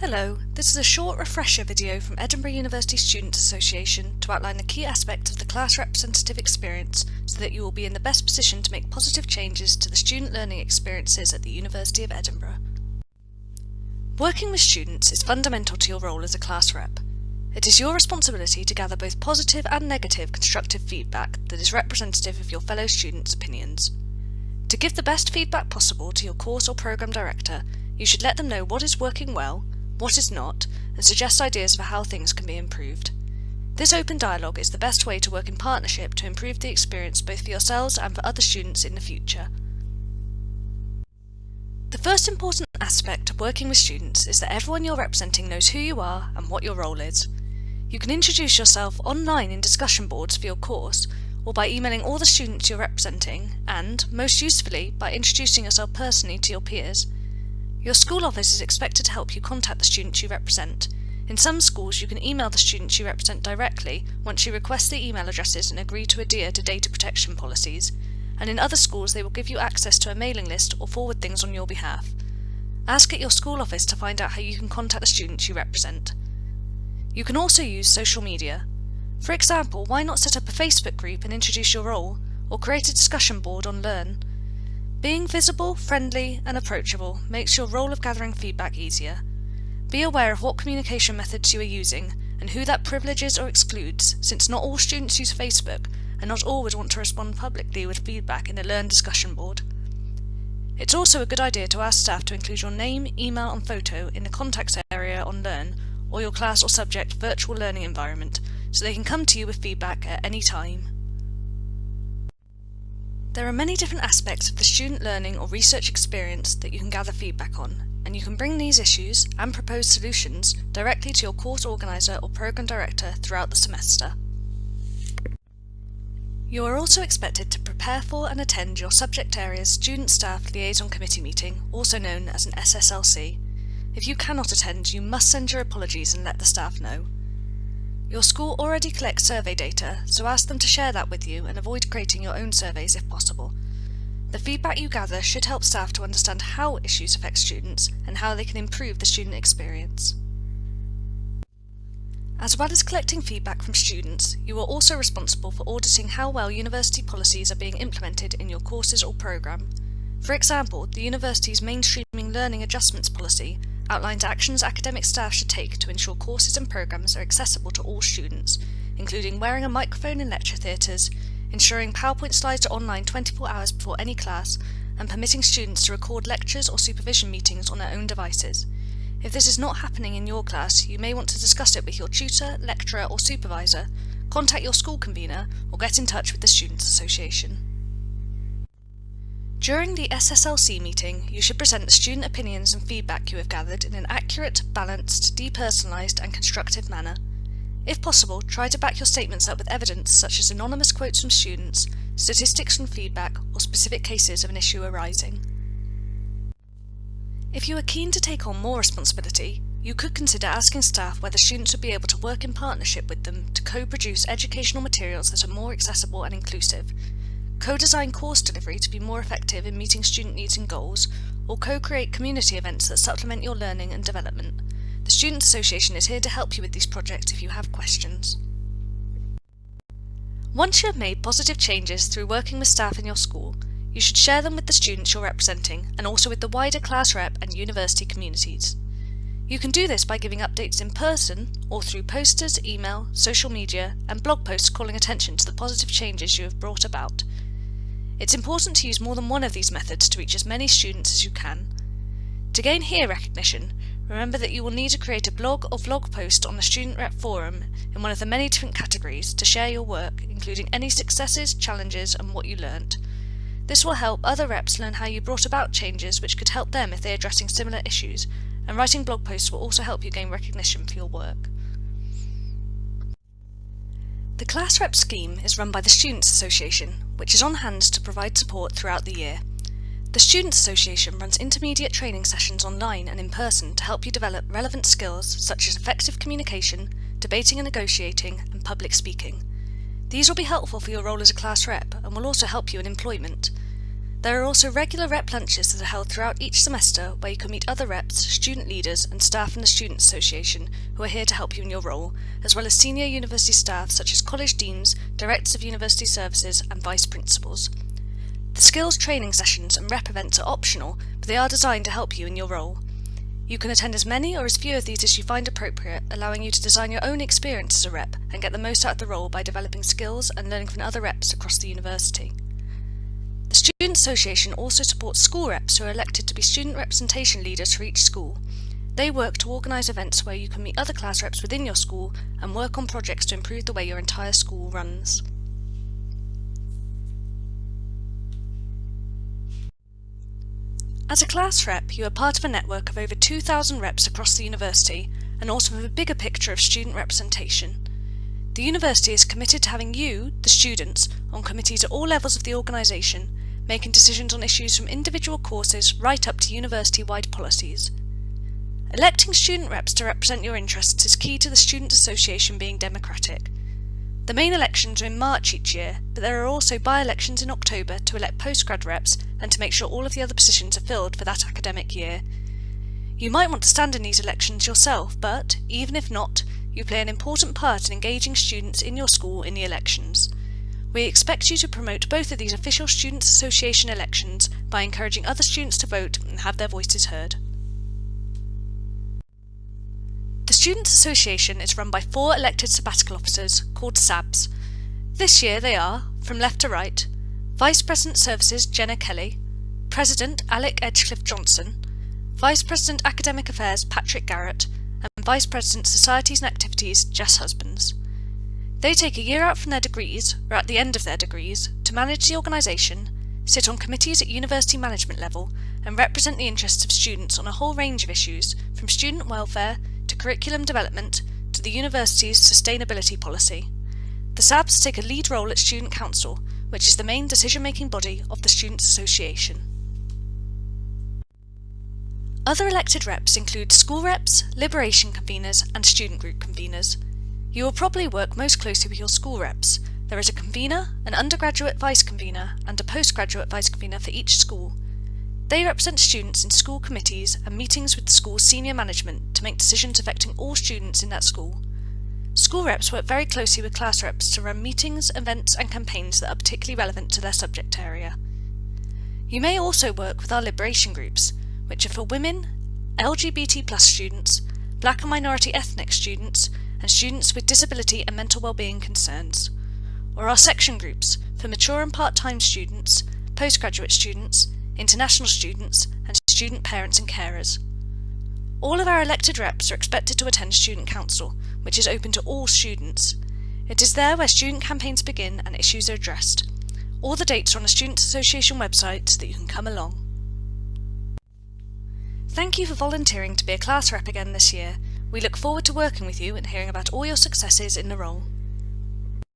Hello, this is a short refresher video from Edinburgh University Students Association to outline the key aspects of the class representative experience so that you will be in the best position to make positive changes to the student learning experiences at the University of Edinburgh. Working with students is fundamental to your role as a class rep. It is your responsibility to gather both positive and negative constructive feedback that is representative of your fellow students' opinions. To give the best feedback possible to your course or programme director, you should let them know what is working well, what is not, and suggest ideas for how things can be improved. This open dialogue is the best way to work in partnership to improve the experience both for yourselves and for other students in the future. The first important aspect of working with students is that everyone you're representing knows who you are and what your role is. You can introduce yourself online in discussion boards for your course, or by emailing all the students you're representing, and, most usefully, by introducing yourself personally to your peers. Your school office is expected to help you contact the students you represent. In some schools, you can email the students you represent directly once you request the email addresses and agree to adhere to data protection policies, and in other schools they will give you access to a mailing list or forward things on your behalf. Ask at your school office to find out how you can contact the students you represent. You can also use social media. For example, why not set up a Facebook group and introduce your role, or create a discussion board on Learn? Being visible, friendly, and approachable makes your role of gathering feedback easier. Be aware of what communication methods you are using and who that privileges or excludes, since not all students use Facebook and not all would want to respond publicly with feedback in a Learn discussion board. It's also a good idea to ask staff to include your name, email, and photo in the contacts area on Learn or your class or subject virtual learning environment so they can come to you with feedback at any time. There are many different aspects of the student learning or research experience that you can gather feedback on, and you can bring these issues and proposed solutions directly to your course organiser or programme director throughout the semester. You are also expected to prepare for and attend your subject area's Student Staff Liaison Committee meeting, also known as an SSLC. If you cannot attend, you must send your apologies and let the staff know. Your school already collects survey data, so ask them to share that with you and avoid creating your own surveys if possible. The feedback you gather should help staff to understand how issues affect students and how they can improve the student experience. As well as collecting feedback from students, you are also responsible for auditing how well university policies are being implemented in your courses or programme. For example, the university's Mainstreaming Learning Adjustments Policy outlines actions academic staff should take to ensure courses and programmes are accessible to all students, including wearing a microphone in lecture theatres, ensuring PowerPoint slides are online 24 hours before any class, and permitting students to record lectures or supervision meetings on their own devices. If this is not happening in your class, you may want to discuss it with your tutor, lecturer or supervisor, contact your school convener, or get in touch with the Students' Association. During the SSLC meeting, you should present the student opinions and feedback you have gathered in an accurate, balanced, depersonalised and constructive manner. If possible, try to back your statements up with evidence such as anonymous quotes from students, statistics from feedback, or specific cases of an issue arising. If you are keen to take on more responsibility, you could consider asking staff whether students would be able to work in partnership with them to co-produce educational materials that are more accessible and inclusive, co-design course delivery to be more effective in meeting student needs and goals, or co-create community events that supplement your learning and development. The Students' Association is here to help you with these projects if you have questions. Once you have made positive changes through working with staff in your school, you should share them with the students you're representing and also with the wider class rep and university communities. You can do this by giving updates in person or through posters, email, social media, and blog posts calling attention to the positive changes you have brought about. It's important to use more than one of these methods to reach as many students as you can. To gain HEAR recognition, remember that you will need to create a blog or vlog post on the Student Rep Forum in one of the many different categories to share your work, including any successes, challenges, and what you learnt. This will help other reps learn how you brought about changes which could help them if they are addressing similar issues, and writing blog posts will also help you gain recognition for your work. The Class Rep scheme is run by the Students' Association, which is on hand to provide support throughout the year. The Students' Association runs intermediate training sessions online and in person to help you develop relevant skills such as effective communication, debating and negotiating, and public speaking. These will be helpful for your role as a class rep and will also help you in employment. There are also regular rep lunches that are held throughout each semester where you can meet other reps, student leaders and staff from the Student Association who are here to help you in your role, as well as senior university staff such as college deans, directors of university services and vice principals. The skills training sessions and rep events are optional, but they are designed to help you in your role. You can attend as many or as few of these as you find appropriate, allowing you to design your own experience as a rep and get the most out of the role by developing skills and learning from other reps across the university. The Student Association also supports school reps who are elected to be student representation leaders for each school. They work to organise events where you can meet other class reps within your school and work on projects to improve the way your entire school runs. As a class rep, you are part of a network of over 2,000 reps across the university and also have a bigger picture of student representation. The university is committed to having you, the students, on committees at all levels of the organisation, making decisions on issues from individual courses right up to university-wide policies. Electing student reps to represent your interests is key to the Student Association being democratic. The main elections are in March each year, but there are also by-elections in October to elect postgrad reps and to make sure all of the other positions are filled for that academic year. You might want to stand in these elections yourself, but, even if not, you play an important part in engaging students in your school in the elections. We expect you to promote both of these official Students' Association elections by encouraging other students to vote and have their voices heard. The Students' Association is run by 4 elected sabbatical officers called SABs. This year they are, from left to right, Vice President Services Jenna Kelly, President Alec Edgecliffe Johnson, Vice President Academic Affairs Patrick Garrett, and Vice President Societies and Activities Jess Husbands. They take a year out from their degrees, or at the end of their degrees, to manage the organisation, sit on committees at university management level, and represent the interests of students on a whole range of issues, from student welfare to curriculum development to the university's sustainability policy. The SABs take a lead role at Student Council, which is the main decision-making body of the Students' Association. Other elected reps include school reps, liberation conveners, and student group conveners. You will probably work most closely with your school reps. There is a convener, an undergraduate vice convener, and a postgraduate vice convener for each school. They represent students in school committees and meetings with the school's senior management to make decisions affecting all students in that school. School reps work very closely with class reps to run meetings, events, and campaigns that are particularly relevant to their subject area. You may also work with our liberation groups, which are for women, LGBT+ students, black and minority ethnic students, and students with disability and mental wellbeing concerns, or our section groups for mature and part-time students, postgraduate students, international students, and student parents and carers. All of our elected reps are expected to attend Student Council, which is open to all students. It is there where student campaigns begin and issues are addressed. All the dates are on the Students' Association website so that you can come along. Thank you for volunteering to be a class rep again this year. We look forward to working with you and hearing about all your successes in the role.